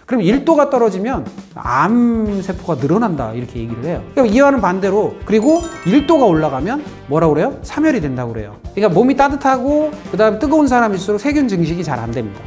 그럼 1도가 떨어지면 암세포가 늘어난다 이렇게 얘기를 해요. 그러니까 이와는 반대로 그리고 1도가 올라가면 뭐라고 그래요? 사멸이 된다고 그래요. 그러니까 몸이 따뜻하고 그다음 뜨거운 사람일수록 세균 증식이 잘 안 됩니다.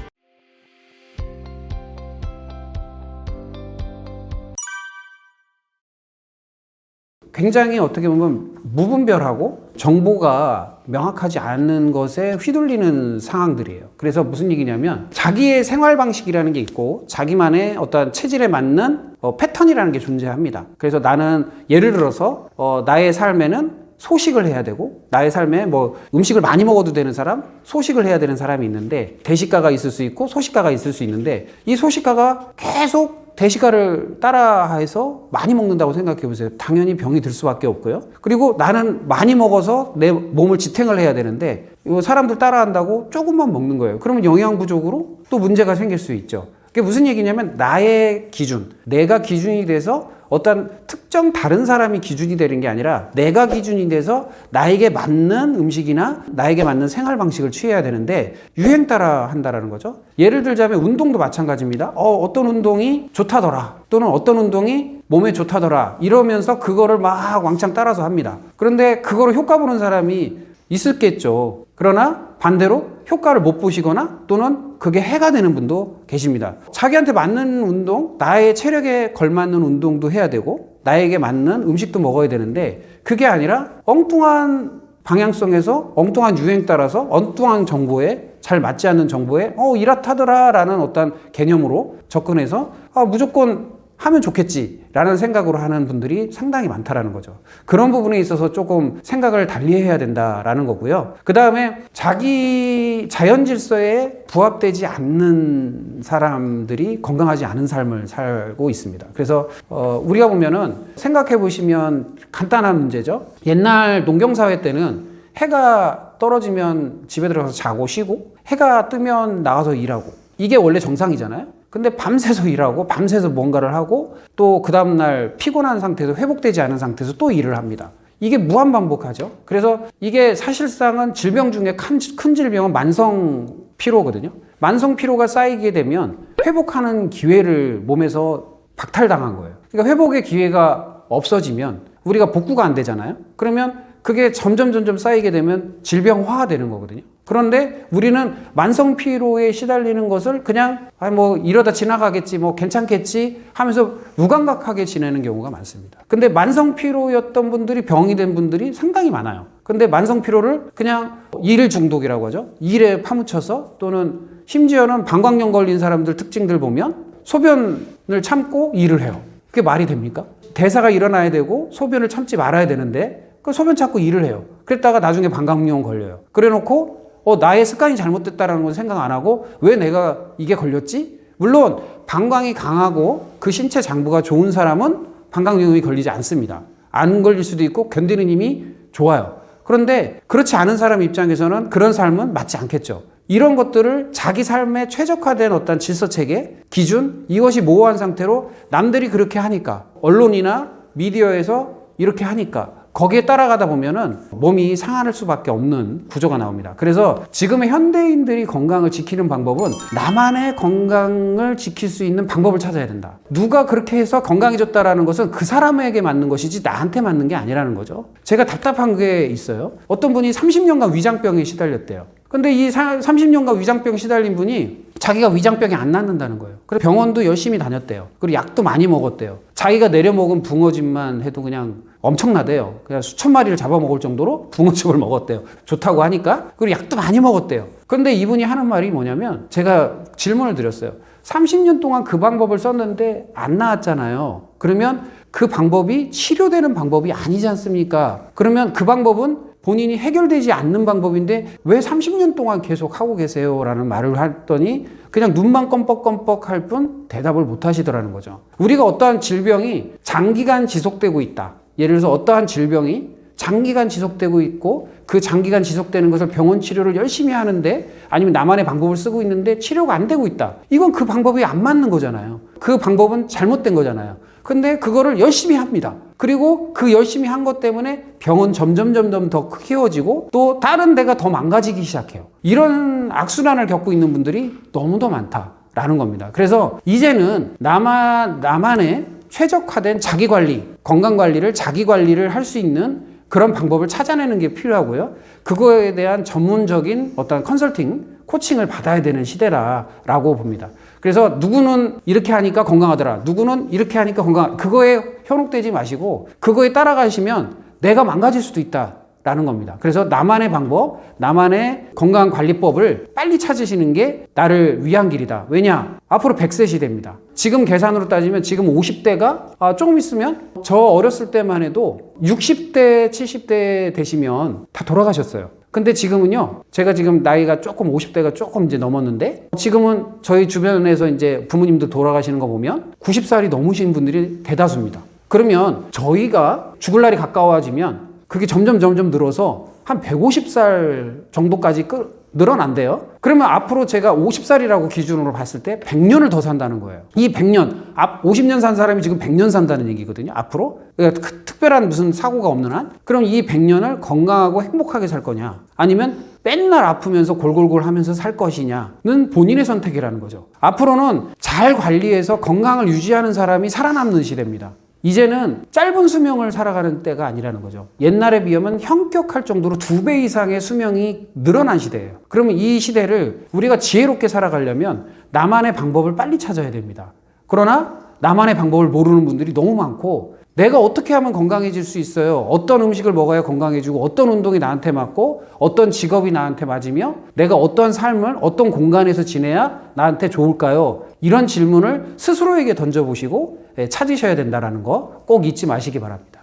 굉장히 어떻게 보면 무분별하고 정보가 명확하지 않은 것에 휘둘리는 상황들이에요. 그래서 무슨 얘기냐면 자기의 생활 방식이라는 게 있고 자기만의 어떤 체질에 맞는 패턴이라는 게 존재합니다. 그래서 나는 예를 들어서 나의 삶에는 소식을 해야 되고 나의 삶에 뭐 음식을 많이 먹어도 되는 사람, 소식을 해야 되는 사람이 있는데 대식가가 있을 수 있고 소식가가 있을 수 있는데 이 소식가가 계속 대식가를 따라해서 많이 먹는다고 생각해 보세요. 당연히 병이 들 수밖에 없고요. 그리고 나는 많이 먹어서 내 몸을 지탱을 해야 되는데 사람들 따라한다고 조금만 먹는 거예요. 그러면 영양 부족으로 또 문제가 생길 수 있죠. 그게 무슨 얘기냐면 나의 기준, 내가 기준이 돼서 어떤 특정 다른 사람이 기준이 되는 게 아니라 내가 기준이 돼서 나에게 맞는 음식이나 나에게 맞는 생활 방식을 취해야 되는데 유행 따라 한다라는 거죠. 예를 들자면 운동도 마찬가지입니다. 어떤 운동이 좋다더라 또는 어떤 운동이 몸에 좋다더라 이러면서 그거를 막 왕창 따라서 합니다. 그런데 그거를 효과 보는 사람이 있을겠죠. 그러나 반대로 효과를 못 보시거나 또는 그게 해가 되는 분도 계십니다. 자기한테 맞는 운동, 나의 체력에 걸맞는 운동도 해야 되고 나에게 맞는 음식도 먹어야 되는데 그게 아니라 엉뚱한 방향성에서 엉뚱한 유행 따라서 엉뚱한 정보에 잘 맞지 않는 정보에 이렇다더라 라는 어떤 개념으로 접근해서 무조건 하면 좋겠지 라는 생각으로 하는 분들이 상당히 많다라는 거죠. 그런 부분에 있어서 조금 생각을 달리 해야 된다라는 거고요. 그 다음에 자기 자연 질서에 부합되지 않는 사람들이 건강하지 않은 삶을 살고 있습니다. 그래서 우리가 보면은 생각해 보시면 간단한 문제죠. 옛날 농경사회 때는 해가 떨어지면 집에 들어가서 자고 쉬고 해가 뜨면 나가서 일하고 이게 원래 정상이잖아요. 근데 밤새서 일하고 밤새서 뭔가를 하고 또 그 다음날 피곤한 상태에서 회복되지 않은 상태에서 또 일을 합니다. 이게 무한반복하죠. 그래서 이게 사실상은 질병 중에 큰 질병은 만성 피로거든요. 만성 피로가 쌓이게 되면 회복하는 기회를 몸에서 박탈당한 거예요. 그러니까 회복의 기회가 없어지면 우리가 복구가 안 되잖아요. 그러면 그게 점점 쌓이게 되면 질병화가 되는 거거든요. 그런데 우리는 만성 피로에 시달리는 것을 그냥 뭐 이러다 지나가겠지 뭐 괜찮겠지 하면서 무감각하게 지내는 경우가 많습니다. 근데 만성 피로였던 분들이 병이 된 분들이 상당히 많아요. 근데 만성 피로를 그냥 일 중독이라고 하죠. 일에 파묻혀서 또는 심지어는 방광염 걸린 사람들 특징들 보면 소변을 참고 일을 해요. 그게 말이 됩니까? 대사가 일어나야 되고 소변을 참지 말아야 되는데 그 소변 참고 일을 해요. 그랬다가 나중에 방광염 걸려요. 그래 놓고 나의 습관이 잘못됐다라는 건 생각 안 하고 왜 내가 이게 걸렸지? 물론 방광이 강하고 그 신체 장부가 좋은 사람은 방광염이 걸리지 않습니다. 안 걸릴 수도 있고 견디는 힘이 좋아요. 그런데 그렇지 않은 사람 입장에서는 그런 삶은 맞지 않겠죠. 이런 것들을 자기 삶에 최적화된 어떤 질서체계, 기준 이것이 모호한 상태로 남들이 그렇게 하니까 언론이나 미디어에서 이렇게 하니까 거기에 따라가다 보면은 몸이 상할 수밖에 없는 구조가 나옵니다. 그래서 지금의 현대인들이 건강을 지키는 방법은 나만의 건강을 지킬 수 있는 방법을 찾아야 된다. 누가 그렇게 해서 건강해졌다라는 것은 그 사람에게 맞는 것이지 나한테 맞는 게 아니라는 거죠. 제가 답답한 게 있어요. 어떤 분이 30년간 위장병에 시달렸대요. 근데 이 30년간 위장병 시달린 분이 자기가 위장병이 안 낫는다는 거예요. 그래서 병원도 열심히 다녔대요. 그리고 약도 많이 먹었대요. 자기가 내려먹은 붕어즙만 해도 그냥 엄청나대요. 그냥 수천 마리를 잡아먹을 정도로 붕어즙을 먹었대요. 좋다고 하니까. 그리고 약도 많이 먹었대요. 그런데 이분이 하는 말이 뭐냐면 제가 질문을 드렸어요. 30년 동안 그 방법을 썼는데 안 나았잖아요. 그러면 그 방법이 치료되는 방법이 아니지 않습니까? 그러면 그 방법은 본인이 해결되지 않는 방법인데 왜 30년 동안 계속 하고 계세요? 라는 말을 했더니 그냥 눈만 껌뻑껌뻑 할 뿐 대답을 못 하시더라는 거죠. 우리가 어떠한 질병이 장기간 지속되고 있다. 예를 들어서 어떠한 질병이 장기간 지속되고 있고 그 장기간 지속되는 것을 병원 치료를 열심히 하는데 아니면 나만의 방법을 쓰고 있는데 치료가 안 되고 있다. 이건 그 방법이 안 맞는 거잖아요. 그 방법은 잘못된 거잖아요. 근데 그거를 열심히 합니다. 그리고 그 열심히 한 것 때문에 병은 점점 더 키워지고 또 다른 데가 더 망가지기 시작해요. 이런 악순환을 겪고 있는 분들이 너무도 많다. 라는 겁니다. 그래서 이제는 나만의 최적화된 자기관리, 건강관리를 자기관리를 할 수 있는 그런 방법을 찾아내는 게 필요하고요. 그거에 대한 전문적인 어떤 컨설팅, 코칭을 받아야 되는 시대라고 봅니다. 그래서 누구는 이렇게 하니까 건강하더라. 누구는 이렇게 하니까 그거에 현혹되지 마시고 그거에 따라가시면 내가 망가질 수도 있다. 라는 겁니다. 그래서 나만의 방법, 나만의 건강관리법을 빨리 찾으시는 게 나를 위한 길이다. 왜냐? 앞으로 100세 시대입니다. 지금 계산으로 따지면 지금 50대가 조금 있으면 저 어렸을 때만 해도 60대, 70대 되시면 다 돌아가셨어요. 근데 지금은요, 제가 지금 나이가 조금 50대가 조금 이제 넘었는데 지금은 저희 주변에서 이제 부모님들 돌아가시는 거 보면 90살이 넘으신 분들이 대다수입니다. 그러면 저희가 죽을 날이 가까워지면 그게 점점 늘어서 한 150살 정도까지 늘어난대요. 그러면 앞으로 제가 50살이라고 기준으로 봤을 때 100년을 더 산다는 거예요. 이 100년, 50년 산 사람이 지금 100년 산다는 얘기거든요. 앞으로. 그러니까 특별한 무슨 사고가 없는 한. 그럼 이 100년을 건강하고 행복하게 살 거냐? 아니면 맨날 아프면서 골골골 하면서 살 것이냐는 본인의 선택이라는 거죠. 앞으로는 잘 관리해서 건강을 유지하는 사람이 살아남는 시대입니다. 이제는 짧은 수명을 살아가는 때가 아니라는 거죠. 옛날에 비하면 현격할 정도로 2배 이상의 수명이 늘어난 시대예요. 그러면 이 시대를 우리가 지혜롭게 살아가려면 나만의 방법을 빨리 찾아야 됩니다. 그러나 나만의 방법을 모르는 분들이 너무 많고 내가 어떻게 하면 건강해질 수 있어요? 어떤 음식을 먹어야 건강해지고 어떤 운동이 나한테 맞고 어떤 직업이 나한테 맞으며 내가 어떤 삶을 어떤 공간에서 지내야 나한테 좋을까요? 이런 질문을 스스로에게 던져보시고 찾으셔야 된다는 거 꼭 잊지 마시기 바랍니다.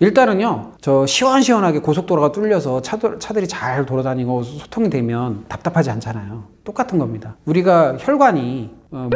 일단은요, 저 시원시원하게 고속도로가 뚫려서 차들이 잘 돌아다니고 소통이 되면 답답하지 않잖아요. 똑같은 겁니다. 우리가 혈관이,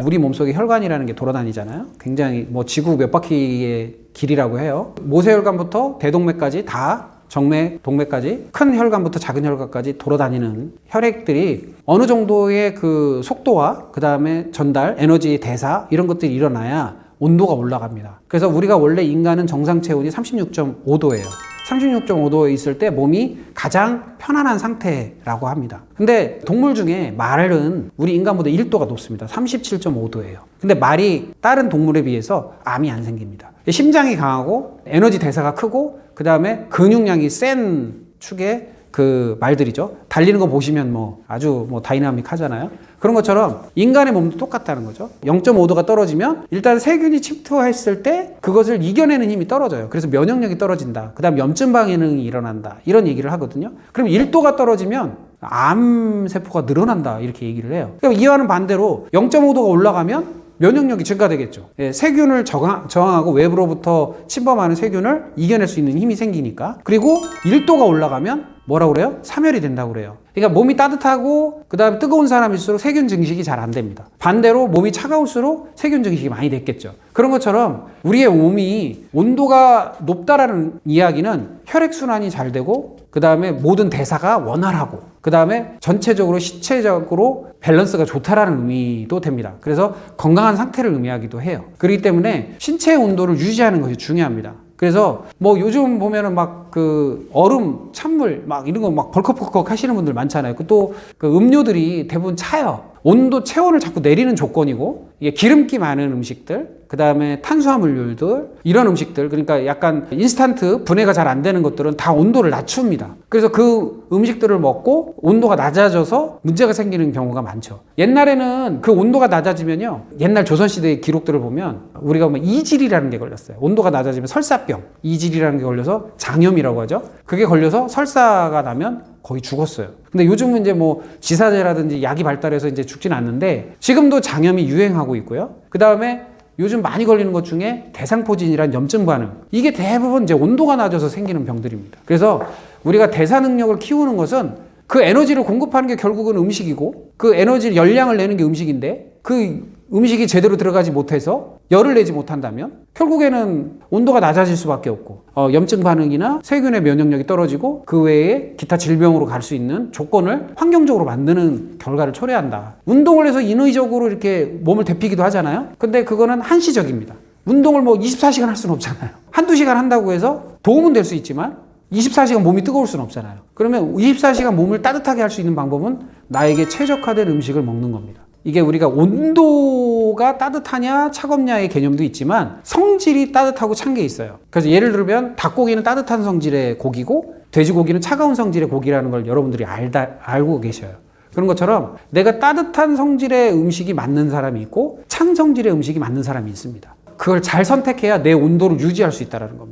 우리 몸속에 혈관이라는 게 돌아다니잖아요. 굉장히 지구 몇 바퀴의 길이라고 해요. 모세혈관부터 대동맥까지 다 정맥, 동맥까지 큰 혈관부터 작은 혈관까지 돌아다니는 혈액들이 어느 정도의 그 속도와 그 다음에 전달, 에너지 대사 이런 것들이 일어나야 온도가 올라갑니다. 그래서 우리가 원래 인간은 정상 체온이 36.5도예요. 36.5도에 있을 때 몸이 가장 편안한 상태라고 합니다. 근데 동물 중에 말은 우리 인간보다 1도가 높습니다. 37.5도예요. 근데 말이 다른 동물에 비해서 암이 안 생깁니다. 심장이 강하고 에너지 대사가 크고 그 다음에 근육량이 센 축의 그 말들이죠. 달리는 거 보시면 아주 다이나믹 하잖아요. 그런 것처럼 인간의 몸도 똑같다는 거죠. 0.5도가 떨어지면 일단 세균이 침투했을 때 그것을 이겨내는 힘이 떨어져요. 그래서 면역력이 떨어진다. 그 다음 염증 반응이 일어난다. 이런 얘기를 하거든요. 그럼 1도가 떨어지면 암세포가 늘어난다. 이렇게 얘기를 해요. 그럼 이와는 반대로 0.5도가 올라가면 면역력이 증가되겠죠. 세균을 저항하고 외부로부터 침범하는 세균을 이겨낼 수 있는 힘이 생기니까. 그리고 1도가 올라가면 뭐라고 그래요? 사멸이 된다고 그래요. 그러니까 몸이 따뜻하고 그 다음에 뜨거운 사람일수록 세균 증식이 잘 안 됩니다. 반대로 몸이 차가울수록 세균 증식이 많이 됐겠죠. 그런 것처럼 우리의 몸이 온도가 높다라는 이야기는 혈액순환이 잘 되고 그 다음에 모든 대사가 원활하고 그 다음에 전체적으로 신체적으로 밸런스가 좋다라는 의미도 됩니다. 그래서 건강한 상태를 의미하기도 해요. 그렇기 때문에 신체의 온도를 유지하는 것이 중요합니다. 그래서 요즘 보면은 그 얼음, 찬물 이런 거 벌컥벌컥 하시는 분들 많잖아요. 또 그 음료들이 대부분 차요. 온도, 체온을 자꾸 내리는 조건이고, 이게 기름기 많은 음식들, 그 다음에 탄수화물류들, 이런 음식들, 그러니까 약간 인스턴트 분해가 잘 안 되는 것들은 다 온도를 낮춥니다. 그래서 그 음식들을 먹고 온도가 낮아져서 문제가 생기는 경우가 많죠. 옛날에는 그 온도가 낮아지면요, 옛날 조선시대의 기록들을 보면 우리가 이질이라는 게 걸렸어요. 온도가 낮아지면 설사병, 이질이라는 게 걸려서 장염이라고 하죠. 그게 걸려서 설사가 나면 거의 죽었어요. 근데 요즘은 이제 지사제라든지 약이 발달해서 이제 죽진 않는데 지금도 장염이 유행하고 있고요. 그 다음에 요즘 많이 걸리는 것 중에 대상포진이란 염증 반응. 이게 대부분 이제 온도가 낮아서 생기는 병들입니다. 그래서 우리가 대사 능력을 키우는 것은 그 에너지를 공급하는 게 결국은 음식이고 그 에너지 열량을 내는 게 음식인데 그 음식이 제대로 들어가지 못해서 열을 내지 못한다면 결국에는 온도가 낮아질 수밖에 없고 염증 반응이나 세균의 면역력이 떨어지고 그 외에 기타 질병으로 갈 수 있는 조건을 환경적으로 만드는 결과를 초래한다. 운동을 해서 인위적으로 이렇게 몸을 데피기도 하잖아요. 근데 그거는 한시적입니다. 운동을 24시간 할 수는 없잖아요. 한두 시간 한다고 해서 도움은 될 수 있지만 24시간 몸이 뜨거울 수는 없잖아요. 그러면 24시간 몸을 따뜻하게 할 수 있는 방법은 나에게 최적화된 음식을 먹는 겁니다. 이게 우리가 온도가 따뜻하냐 차갑냐의 개념도 있지만 성질이 따뜻하고 찬 게 있어요. 그래서 예를 들면 닭고기는 따뜻한 성질의 고기고 돼지고기는 차가운 성질의 고기라는 걸 여러분들이 알고 계셔요. 그런 것처럼 내가 따뜻한 성질의 음식이 맞는 사람이 있고 찬 성질의 음식이 맞는 사람이 있습니다. 그걸 잘 선택해야 내 온도를 유지할 수 있다는 겁니다.